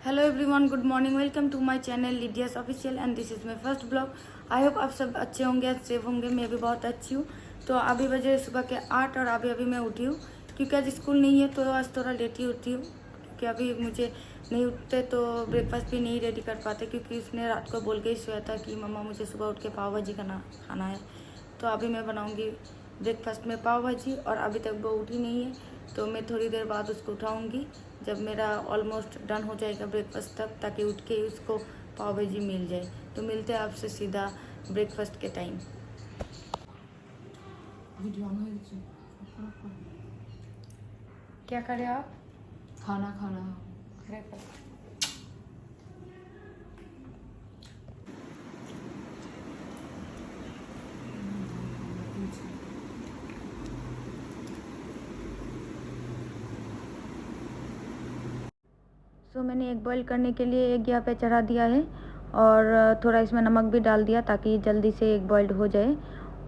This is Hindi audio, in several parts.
Hello everyone, good morning. Welcome to my channel Lydia's official and this is my first blog. I hope आप सब अच्छे होंगे, सेफ होंगे। मैं भी बहुत अच्छी हूँ। तो अभी बजे सुबह के 8 और अभी मैं उठी हूँ क्योंकि आज स्कूल नहीं है, तो आज थोड़ा लेट ही उठी हूँ क्योंकि अभी मुझे नहीं उठते तो ब्रेकफास्ट भी नहीं रेडी कर पाते, क्योंकि उसने रात को बोल के ही सोया था कि मम्मा मुझे सुबह उठ के पाव भाजी खाना है। तो अभी मैं बनाऊँगी ब्रेकफास्ट में पाव भाजी, और अभी तक वो उठी नहीं है, तो मैं थोड़ी देर बाद उसको उठाऊँगी जब मेरा ऑलमोस्ट डन हो जाएगा ब्रेकफास्ट तक, ताकि उठ के उसको पाव भाजी मिल जाए। तो मिलते हैं आपसे सीधा ब्रेकफास्ट के टाइम। क्या करें आप? खाना खाना ब्रेकफास्ट। तो मैंने एग बॉईल करने के लिए एग यहाँ पे चढ़ा दिया है, और थोड़ा इसमें नमक भी डाल दिया ताकि जल्दी से एग बॉइल्ड हो जाए।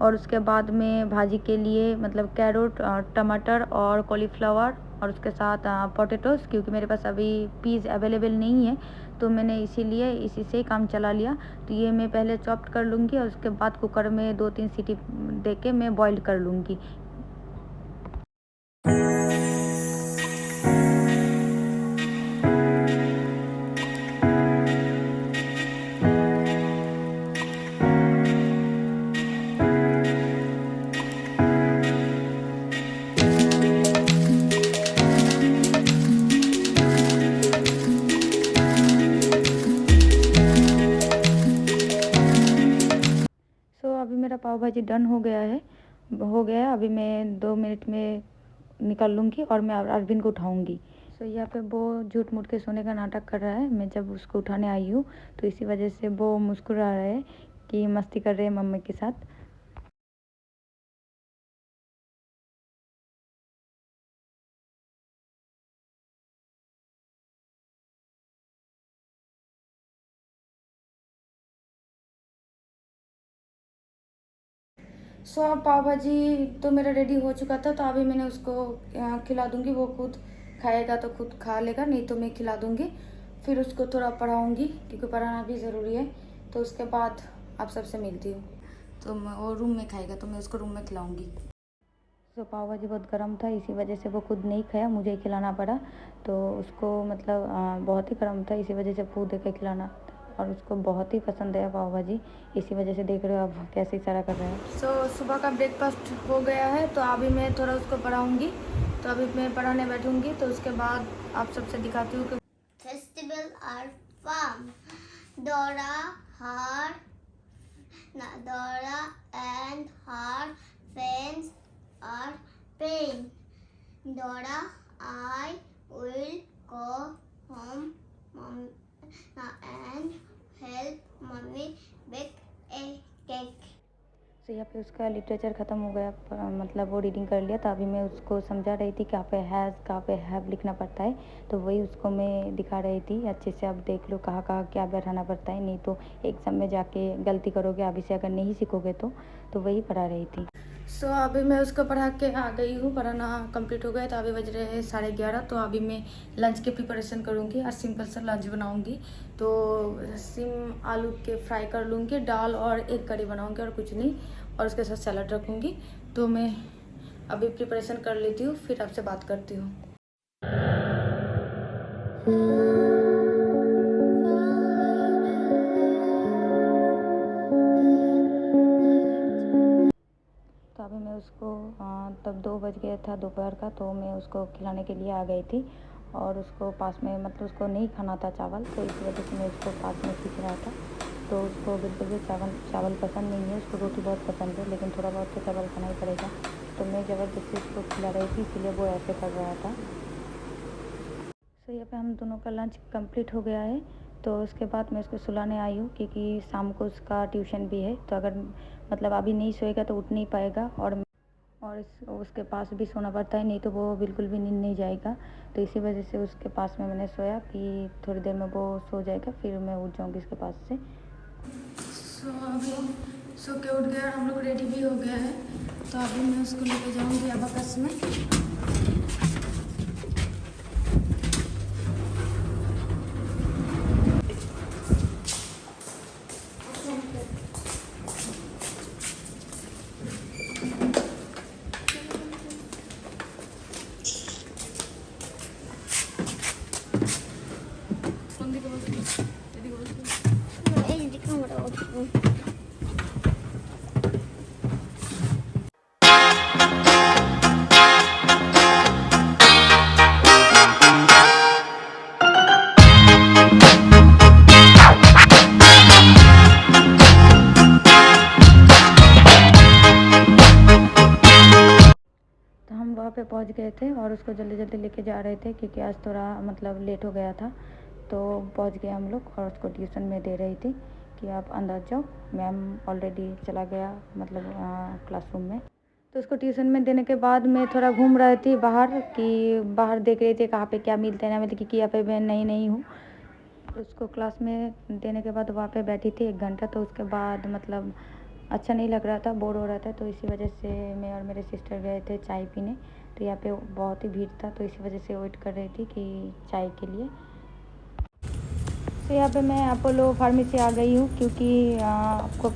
और उसके बाद में भाजी के लिए मतलब कैरोट, टमाटर और कॉलीफ्लावर, और उसके साथ पोटैटोस, क्योंकि मेरे पास अभी पीज़ अवेलेबल नहीं है, तो मैंने इसीलिए इसी से काम चला लिया। तो ये मैं पहले चॉप्ड कर लूँगी और उसके बाद कुकर में 2-3 सीटी दे के मैं बॉइल्ड कर लूँगी। अभी मेरा पाव भाजी डन हो गया है। अभी मैं 2 मिनट में निकाल लूँगी और मैं अरविंद को उठाऊँगी। यहाँ पे वो झूठ मूठ के सोने का नाटक कर रहा है। मैं जब उसको उठाने आई हूँ तो इसी वजह से वो मुस्कुरा रहा है कि मस्ती कर रहे हैं मम्मी के साथ। पाव भाजी तो मेरा रेडी हो चुका था, तो अभी मैंने उसको खिला दूँगी। वो खुद खाएगा तो खुद खा लेगा, नहीं तो मैं खिला दूँगी। फिर उसको थोड़ा पढ़ाऊँगी क्योंकि पढ़ाना भी ज़रूरी है। तो उसके बाद आप सबसे मिलती हूँ। तो वो रूम में खाएगा तो मैं उसको रूम में खिलाऊँगी। पाव भाजी बहुत गर्म था, इसी वजह से वो खुद नहीं खाया, मुझे ही खिलाना पड़ा। तो उसको मतलब बहुत ही गर्म था, इसी वजह से फूड दे के खिलाना, और उसको बहुत ही पसंद है पाव भाजी। इसी वजह से देख रहे हो आप कैसे इशारा कर रहे हैं। सुबह का ब्रेकफास्ट हो गया है, तो अभी मैं थोड़ा उसको पढ़ाऊँगी। तो अभी मैं पढ़ाने बैठूँगी, तो उसके बाद आप सबसे दिखाती हूँ कि festival are farm Dora and her friends are playing. Dora, I will go home and help mommy bake a cake. यहाँ पे उसका लिटरेचर ख़त्म हो गया, मतलब वो रीडिंग कर लिया। तो अभी मैं उसको समझा रही थी कि कहाँ पे हैज़, कहाँ पे हैव लिखना पड़ता है। तो वही उसको मैं दिखा रही थी, अच्छे से आप देख लो कहाँ कहाँ क्या बैठाना पड़ता है, नहीं तो एग्ज़ाम में जाके गलती करोगे अभी से, अगर नहीं सीखोगे तो वही पढ़ा रही थी। अभी मैं उसको पढ़ा के आ गई हूँ, पढ़ाना कंप्लीट हो गया। तो अभी बज रहे हैं 11:30। तो अभी मैं लंच की प्रिपरेशन करूँगी और सिंपल सा लंच बनाऊँगी। तो सिम आलू के फ्राई कर लूँगी, दाल और एक करी बनाऊँगी और कुछ नहीं, और उसके साथ सलाद रखूँगी। तो मैं अभी प्रिपरेशन कर लेती हूँ, फिर आपसे बात करती हूँ। तो अभी मैं उसको तब 2 बज गया था दोपहर का, तो मैं उसको खिलाने के लिए आ गई थी, और उसको पास में मतलब उसको नहीं खाना था चावल, तो इस वजह से मैं उसको पास में खींच रहा था। तो उसको बिल्कुल भी चावल पसंद नहीं है, उसको रोटी बहुत पसंद है, लेकिन थोड़ा बहुत तो चावल खाना ही पड़ेगा। तो मैं ज़बरदस्ती उसको खिला रही थी, इसीलिए वो ऐसे कर रहा था। यहाँ पे हम दोनों का लंच कंप्लीट हो गया है। तो उसके बाद मैं उसको सुलाने आई हूँ, क्योंकि शाम को उसका ट्यूशन भी है। तो अगर मतलब अभी नहीं सोएगा तो उठ नहीं पाएगा, और उसके पास भी सोना पड़ता है, नहीं तो वो बिल्कुल भी नींद नहीं जाएगा। तो इसी वजह से उसके पास में मैंने सोया कि थोड़ी देर में वो सो जाएगा, फिर मैं उठ जाऊँगी उसके पास से। अभी सो के उठ गया, हम लोग रेडी भी हो गया है। तो अभी मैं उसको लेके जाऊँगी अबाकस में। पे पहुंच गए थे और उसको जल्दी जल्दी लेके जा रहे थे क्योंकि आज थोड़ा मतलब लेट हो गया था। तो पहुंच गए हम लोग और उसको ट्यूशन में दे रही थी कि आप अंदर जाओ, मैम ऑलरेडी चला गया मतलब क्लासरूम में। तो उसको ट्यूशन में देने के बाद मैं थोड़ा घूम रही थी बाहर कि बाहर देख रही थी कहाँ पे क्या मिलता है ना मिलता, क्योंकि यहाँ पे मैं नई हूँ। तो उसको क्लास में देने के बाद वहाँ पे बैठी थी 1 घंटा। तो उसके बाद मतलब अच्छा नहीं लग रहा था, बोर हो रहा था, तो इसी वजह से मैं और मेरे सिस्टर गए थे चाय पीने। तो यहाँ पे बहुत ही भीड़ था, तो इसी वजह से वेट कर रही थी कि चाय के लिए। तो यहाँ पे मैं अपोलो फार्मेसी आ गई हूँ क्योंकि आपको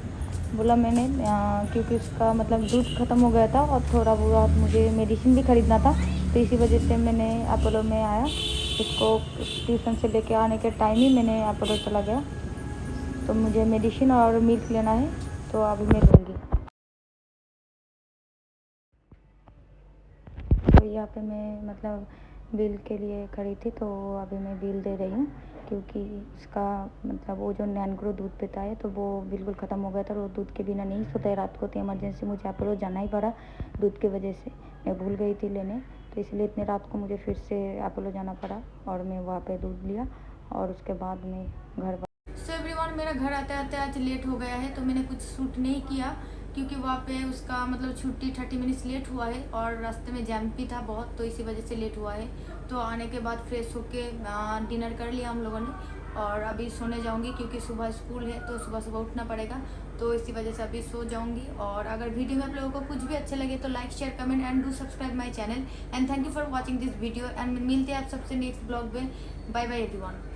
बोला मैंने क्योंकि उसका मतलब दूध ख़त्म हो गया था और थोड़ा बहुत मुझे मेडिसिन भी ख़रीदना था। तो इसी वजह से मैंने अपोलो में आया। इसको ट्यूशन से लेके आने के टाइम ही मैंने अपोलो चला गया। तो मुझे मेडिसिन और मिल्क लेना है, तो अभी मैं लूँगी। तो यहाँ पे मैं मतलब बिल के लिए खड़ी थी, तो अभी मैं बिल दे रही हूँ क्योंकि उसका मतलब वो जो नैनग्रो दूध पीता है तो वो बिल्कुल ख़त्म हो गया था और वो दूध के बिना नहीं सोता है रात को। तो इमरजेंसी मुझे अपोलो जाना ही पड़ा दूध की वजह से, मैं भूल गई थी लेने। तो इसलिए इतने रात को मुझे फिर से अपोलो जाना पड़ा और मैं वहाँ पर दूध लिया और उसके बाद मैं घर। सो एवरीवन, मेरा घर आते आते आज लेट हो गया है, तो मैंने कुछ शूट नहीं किया क्योंकि वहाँ पे उसका मतलब छुट्टी 30 मिनट्स लेट हुआ है और रास्ते में जैम भी था बहुत, तो इसी वजह से लेट हुआ है। तो आने के बाद फ्रेश होके डिनर कर लिया हम लोगों ने और अभी सोने जाऊंगी क्योंकि सुबह स्कूल है तो सुबह सुबह उठना पड़ेगा। तो इसी वजह से अभी सो जाऊंगी। और अगर वीडियो में आप लोगों को कुछ भी अच्छा लगे तो like share comment and do subscribe my channel and thank you for watching this video and मिलते हैं आप सबसे नेक्स्ट ब्लॉग में। Bye bye everyone.